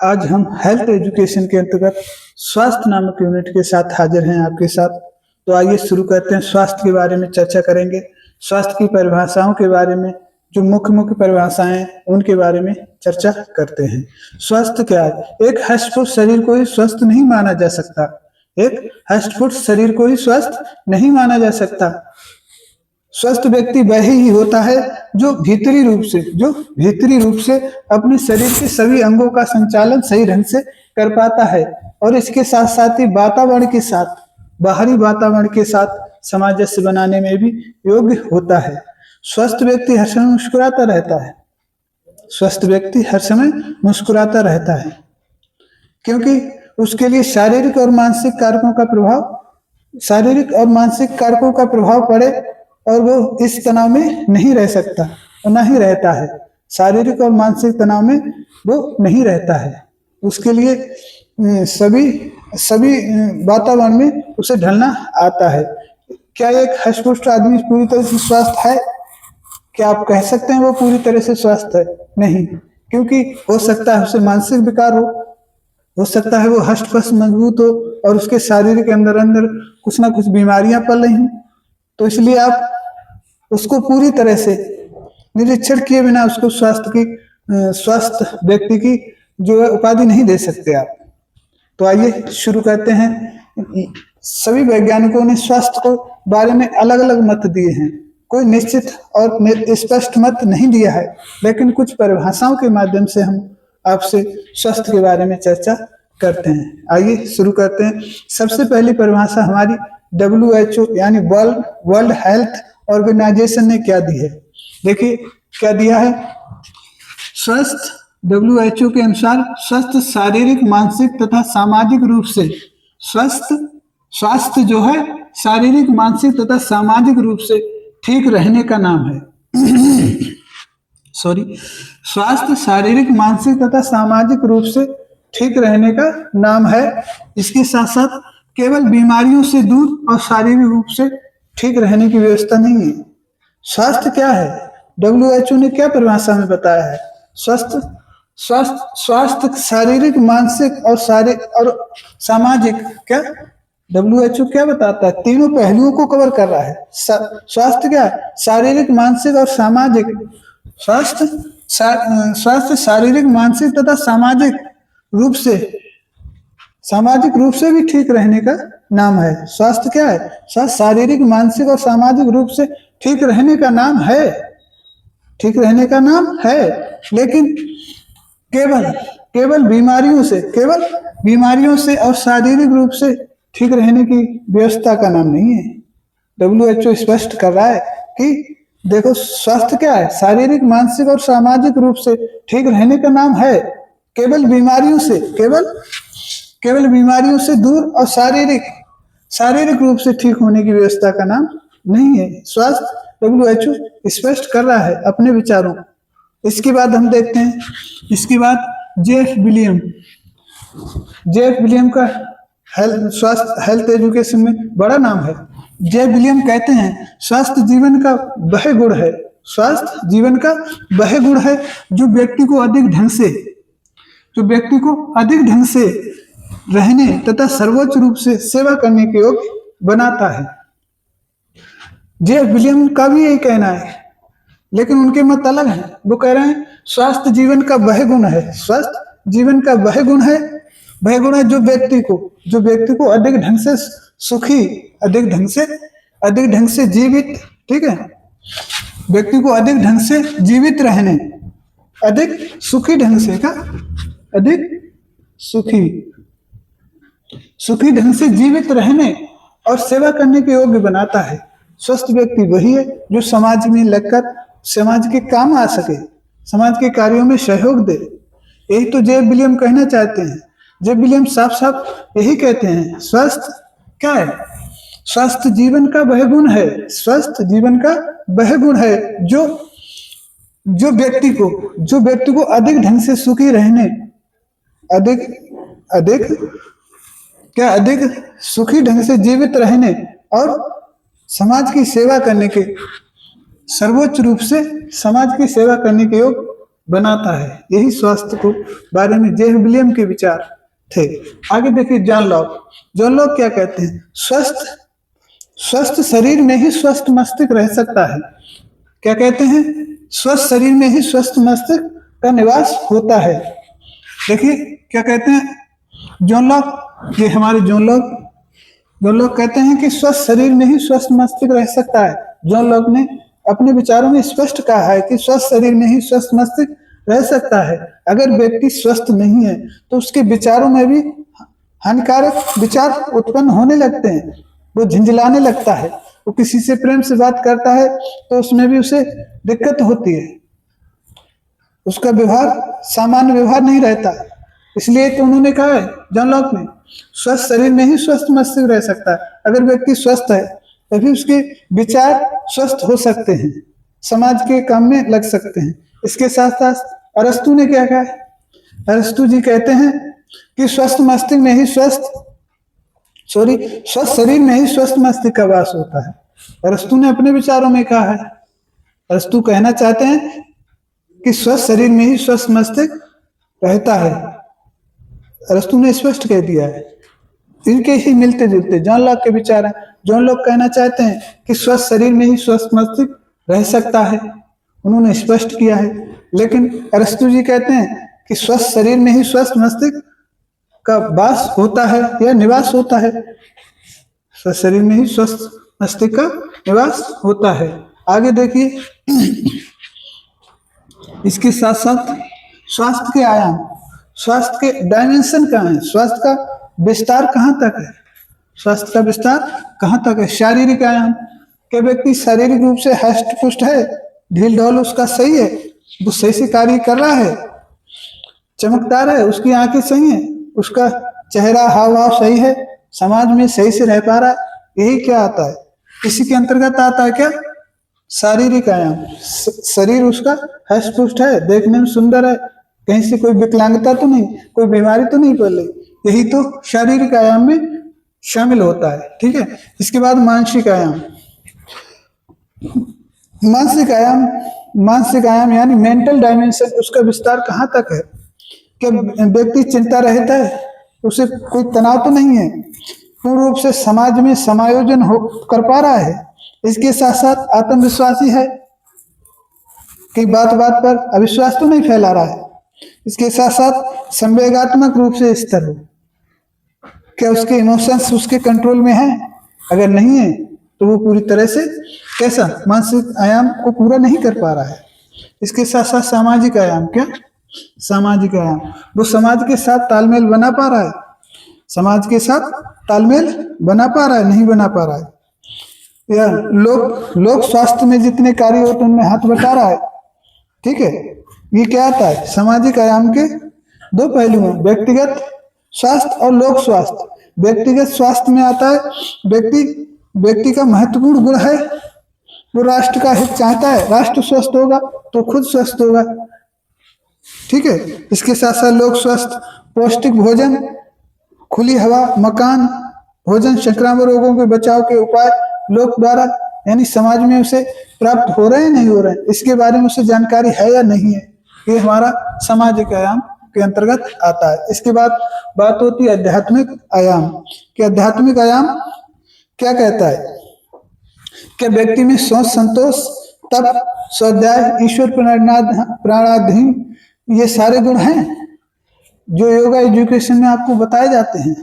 आज हम health education के अंतर्गत स्वास्थ्य नामक यूनिट के साथ हाजिर हैं आपके साथ। तो आइए शुरू करते हैं। स्वास्थ्य के बारे में चर्चा करेंगे। स्वास्थ्य की परिभाषाओं के बारे में, जो मुख्य मुख्य परिभाषाएं हैं उनके बारे में चर्चा करते हैं। स्वास्थ्य क्या है? एक हष्ट-पुष्ट शरीर को ही स्वस्थ नहीं माना जा सकता। एक हष्ट-पुष्ट शरीर को ही स्वस्थ नहीं माना जा सकता। स्वस्थ व्यक्ति वह ही होता है जो भीतरी रूप से अपने शरीर के सभी अंगों का संचालन सही ढंग से कर पाता है और इसके साथ साथ ही वातावरण के साथ, बाहरी वातावरण के साथ सामंजस्य बनाने में भी योग्य होता है। स्वस्थ व्यक्ति हर समय मुस्कुराता रहता है। स्वस्थ व्यक्ति हर समय मुस्कुराता रहता है क्योंकि उसके लिए शारीरिक और मानसिक कारकों का प्रभाव पड़े और वो इस तनाव में नहीं रह सकता और ना ही रहता है। शारीरिक और मानसिक तनाव में वो नहीं रहता है। उसके लिए सभी वातावरण में उसे ढलना आता है। क्या एक हष्ट-पुष्ट आदमी पूरी तरह से स्वस्थ है? क्या आप कह सकते हैं वो पूरी तरह से स्वस्थ है? नहीं, क्योंकि हो सकता है उसे मानसिक विकार हो सकता है वो हष्ट-पुष्ट मजबूत हो और उसके शारीरिक अंदर कुछ ना कुछ बीमारियां पल रही हैं। तो इसलिए आप उसको पूरी तरह से निरीक्षण किए बिना उसको स्वस्थ व्यक्ति की जो है उपाधि नहीं दे सकते आप। तो आइए शुरू करते हैं। सभी वैज्ञानिकों ने स्वास्थ्य को बारे में अलग अलग मत दिए हैं। कोई निश्चित और स्पष्ट मत नहीं दिया है, लेकिन कुछ परिभाषाओं के माध्यम से हम आपसे स्वास्थ्य के बारे में चर्चा करते हैं। आइए शुरू करते हैं। सबसे पहली परिभाषा हमारी WHO यानी वर्ल्ड हेल्थ ऑर्गेनाइजेशन ने क्या दी है? देखिए क्या दिया है। स्वस्थ WHO के अनुसार स्वस्थ शारीरिक, मानसिक तथा सामाजिक रूप से स्वास्थ्य जो है शारीरिक, मानसिक तथा सामाजिक रूप से ठीक रहने का नाम है। स्वास्थ्य शारीरिक, मानसिक तथा सामाजिक रूप से ठीक रहने का नाम है। इसके साथ साथ केवल बीमारियों से दूर और शारीरिक रूप से ठीक रहने की व्यवस्था नहीं है। स्वास्थ्य क्या है? WHO ने क्या परिभाषा में बताया है? स्वास्थ्य शारीरिक, मानसिक और सामाजिक। क्या WHO क्या बताता है? तीनों पहलुओं को कवर कर रहा है। स्वास्थ्य क्या है? शारीरिक, मानसिक और सामाजिक। स्वास्थ्य शारीरिक, मानसिक तथा सामाजिक रूप से भी ठीक रहने का नाम है। स्वास्थ्य क्या है? स्वास्थ्य शारीरिक, मानसिक और सामाजिक रूप से ठीक रहने का नाम है। ठीक रहने का नाम है, लेकिन केवल बीमारियों से और शारीरिक रूप से ठीक रहने की व्यवस्था का नाम नहीं है। WHO स्पष्ट कर रहा है कि देखो स्वास्थ्य क्या है? शारीरिक, मानसिक और सामाजिक रूप से ठीक रहने का नाम है। केवल बीमारियों से दूर और शारीरिक रूप से ठीक होने की व्यवस्था का नाम नहीं है। स्वास्थ्य WHO स्पष्ट कर रहा है अपने विचारों। इसके बाद हम देखते हैं। इसके बाद जेफ विलियम का हेल्थ एजुकेशन में बड़ा नाम है। जेफ विलियम कहते हैं स्वास्थ्य जीवन का वह गुण है जो व्यक्ति को अधिक ढंग से रहने तथा सर्वोच्च रूप से सेवा करने के योग्य बनाता है। जेफ विलियम का भी यही कहना है, लेकिन उनके मत अलग हैं। वो कह रहे हैं स्वास्थ्य जीवन का वह गुण है। स्वास्थ्य जीवन का वह गुण है जो व्यक्ति को अधिक ढंग से सुखी, अधिक ढंग से जीवित, ठीक है, व्यक्ति को अधिक ढंग से जीवित रहने, अधिक सुखी ढंग से जीवित रहने और सेवा करने के योग्य बनाता है। स्वस्थ व्यक्ति वही है जो समाज में लगकर समाज के काम आ सके, समाज के कार्यों में सहयोग दे। यही तो जेफ विलियम कहना चाहते हैं। जेफ विलियम साफ यही कहते हैं। स्वास्थ्य क्या है? स्वास्थ्य जीवन का वह गुण है। स्वास्थ्य जीवन का वह गुण है जो व्यक्ति को अधिक ढंग से सुखी रहने, अधिक सुखी ढंग से जीवित रहने और समाज की सेवा करने के सर्वोच्च रूप से समाज की सेवा करने के योग बनाता है। यही स्वास्थ्य को बारे में जे विलियम के विचार थे। आगे देखिए जॉन लॉक क्या कहते हैं, स्वस्थ शरीर में ही स्वस्थ मस्तिष्क रह सकता है। क्या कहते हैं, स्वस्थ शरीर में ही स्वस्थ मस्तिष्क का निवास होता है। देखिए क्या कहते हैं जॉन लॉक, ये हमारे जॉन लॉक कहते हैं कि स्वस्थ शरीर में ही स्वस्थ मस्तिष्क रह सकता है। जॉन लॉक ने अपने विचारों में स्पष्ट कहा है कि स्वस्थ शरीर में ही स्वस्थ मस्तिष्क रह सकता है। अगर व्यक्ति स्वस्थ नहीं है तो उसके विचारों में भी हानिकारक विचार उत्पन्न होने लगते हैं, वो झिंझलाने लगता है, वो किसी से प्रेम से बात करता है तो उसमें भी उसे दिक्कत होती है, उसका व्यवहार सामान्य व्यवहार नहीं रहता। इसलिए तो उन्होंने कहा है जॉन लॉक ने, स्वस्थ शरीर में ही स्वस्थ मस्तिष्क रह सकता है। अगर व्यक्ति स्वस्थ है तभी उसके विचार स्वस्थ हो सकते हैं, समाज के काम में लग सकते हैं। इसके साथ साथ अरस्तु ने क्या कहा है, अरस्तु जी कहते हैं कि स्वस्थ शरीर में ही स्वस्थ मस्तिष्क का वास होता है। अरस्तु ने अपने विचारों में कहा है, अरस्तु कहना चाहते हैं कि स्वस्थ शरीर में ही स्वस्थ मस्तिष्क रहता है। अरस्तु ने स्पष्ट कह दिया है। इनके ही मिलते जुलते जॉन लॉक के विचार हैं। जॉन लॉक कहना चाहते हैं कि स्वस्थ शरीर में ही स्वस्थ मस्तिष्क रह सकता है, उन्होंने स्पष्ट किया है। लेकिन अरस्तु जी कहते हैं कि स्वस्थ शरीर में ही स्वस्थ मस्तिष्क का वास होता है या निवास होता है। स्वस्थ शरीर में ही स्वस्थ मस्तिष्क का निवास होता है। आगे देखिए इसके साथ साथ स्वास्थ्य के आयाम, स्वास्थ्य के डायमेंशन कहाँ है, स्वास्थ्य का विस्तार कहाँ तक है, स्वास्थ्य का विस्तार कहाँ तक है। शारीरिक आयाम, क्या व्यक्ति शारीरिक रूप से हष्ट पुष्ट है, ढील ढाल उसका सही है, वो सही से कार्य कर रहा है, चमकदार है, उसकी आंखें सही है, उसका चेहरा हाव भाव सही है, समाज में सही से रह पा रहा है, यही क्या आता है, इसी के अंतर्गत आता है क्या, शारीरिक आयाम। शरीर उसका हष्ट पुष्ट है, देखने में सुंदर है, कहीं से कोई विकलांगता तो नहीं, कोई बीमारी तो नहीं पड़ रही, यही तो शारीरिक आयाम में शामिल होता है। ठीक है। इसके बाद मानसिक आयाम, मानसिक आयाम यानी मेंटल डायमेंशन, उसका विस्तार कहाँ तक है। क्या व्यक्ति चिंता रहता है, उसे कोई तनाव तो नहीं है, पूर्ण रूप से समाज में समायोजन हो कर पा रहा है। इसके साथ साथ आत्मविश्वासी है कि बात बात पर अविश्वास तो नहीं फैला रहा है। इसके साथ साथ संवेगात्मक रूप से स्थिर हो, क्या उसके इमोशंस उसके कंट्रोल में है, अगर नहीं है तो वो पूरी तरह से कैसा मानसिक आयाम को पूरा नहीं कर पा रहा है। इसके साथ साथ सामाजिक आयाम, क्या सामाजिक आयाम, वो समाज के साथ तालमेल बना पा रहा है, समाज के साथ तालमेल बना पा रहा है, नहीं बना पा रहा है, या लोक स्वास्थ्य में जितने कार्य होते हैं उनमें हाथ बटा रहा है। ठीक है। ये क्या आता है, सामाजिक आयाम के दो पहलू हैं, व्यक्तिगत स्वास्थ्य और लोक स्वास्थ्य। व्यक्तिगत स्वास्थ्य में आता है व्यक्ति का महत्वपूर्ण गुण है, वो राष्ट्र का हित चाहता है, राष्ट्र स्वस्थ होगा तो खुद स्वस्थ होगा। ठीक है। इसके साथ साथ लोक स्वास्थ्य, पौष्टिक भोजन, खुली हवा, मकान, भोजन, संक्रामक रोगों के बचाव के उपाय लोक द्वारा यानी समाज में उसे प्राप्त हो रहे हैं नहीं हो रहे हैं, इसके बारे में उसे जानकारी है या नहीं है, ये हमारा सामाजिक आयाम के अंतर्गत आता है। इसके बाद बात होती है आध्यात्मिक आयाम कि आध्यात्मिक आयाम क्या कहता है, क्या व्यक्ति में सोच, संतोष, तप, स्वाध्याय, ईश्वर प्राणाधीन, ये सारे गुण हैं जो योगा एजुकेशन में आपको बताए जाते हैं।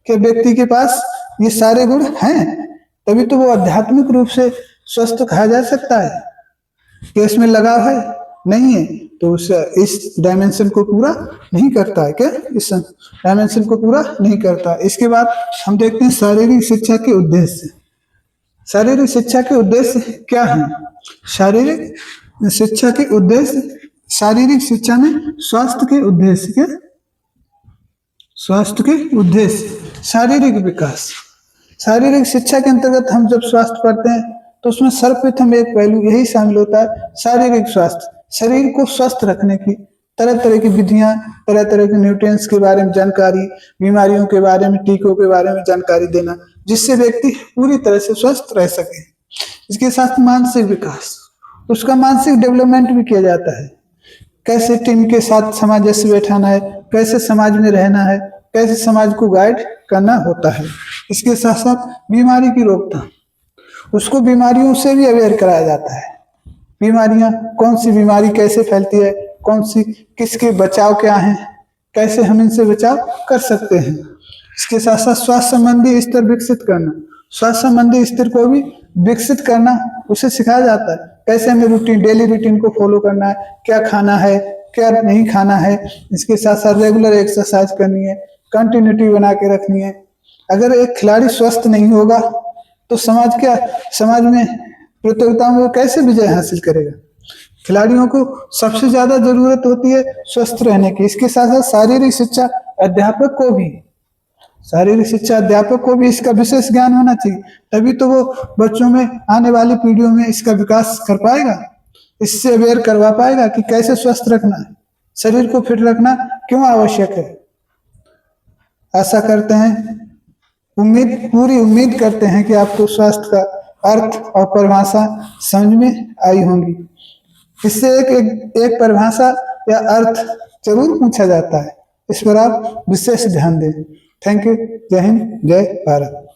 क्या व्यक्ति के पास ये सारे गुण हैं, तभी तो वो आध्यात्मिक रूप से स्वस्थ कहा जा सकता है। क्या इसमें लगाव है, नहीं है, तो इस डायमेंशन को पूरा नहीं करता है। क्या इस डायमेंशन को पूरा नहीं करता। इसके बाद हम देखते हैं शारीरिक शिक्षा के उद्देश्य। शारीरिक शिक्षा के उद्देश्य क्या है, शारीरिक शिक्षा के उद्देश्य, शारीरिक शिक्षा में स्वास्थ्य के उद्देश्य, क्या स्वास्थ्य के उद्देश्य, शारीरिक विकास। शारीरिक शिक्षा के अंतर्गत हम जब स्वास्थ्य पढ़ते हैं तो उसमें सर्वप्रथम एक पहलू यही शामिल होता है, शारीरिक स्वास्थ्य, शरीर को स्वस्थ रखने की तरह तरह की विधियां, तरह तरह के न्यूट्रिएंट्स के बारे में जानकारी, बीमारियों के बारे में, टीकों के बारे में जानकारी देना, जिससे व्यक्ति पूरी तरह से स्वस्थ रह सके। इसके साथ मानसिक विकास, उसका मानसिक डेवलपमेंट भी किया जाता है। कैसे टीम के साथ सामंजस्य बैठाना है, कैसे समाज में रहना है, कैसे समाज को गाइड करना होता है। इसके साथ साथ बीमारी की रोकथाम, उसको बीमारियों से भी अवेयर कराया जाता है। बीमारियां, कौन सी बीमारी कैसे फैलती है, कौन सी, किसके बचाव क्या है, कैसे हम इनसे बचाव कर सकते हैं। इसके साथ साथ स्वास्थ्य संबंधी स्तर विकसित करना, स्वास्थ्य संबंधी स्तर को भी विकसित करना उसे सिखाया जाता है। कैसे हमें रूटीन, डेली रूटीन को फॉलो करना है, क्या खाना है, क्या नहीं खाना है। इसके साथ साथ रेगुलर एक्सरसाइज करनी है, कंटिन्यूटी बना के रखनी है। अगर एक खिलाड़ी स्वस्थ नहीं होगा तो समाज में प्रतियोगिताओं में कैसे विजय हासिल करेगा। खिलाड़ियों को सबसे ज्यादा जरूरत होती है स्वस्थ रहने की। इसके साथ साथ शारीरिक शिक्षा अध्यापक को भी इसका विशेष ज्ञान होना चाहिए, तभी तो वो बच्चों में, आने वाली पीढ़ियों में इसका विकास कर पाएगा, इससे अवेयर करवा पाएगा कि कैसे स्वस्थ रखना है, शरीर को फिट रखना क्यों आवश्यक है। आशा करते हैं, पूरी उम्मीद करते हैं कि आपको स्वास्थ्य का अर्थ और परिभाषा समझ में आई होंगी। इससे एक परिभाषा या अर्थ जरूर पूछा जाता है, इस पर आप विशेष ध्यान दें। Thank you. जय हिंद, जय भारत।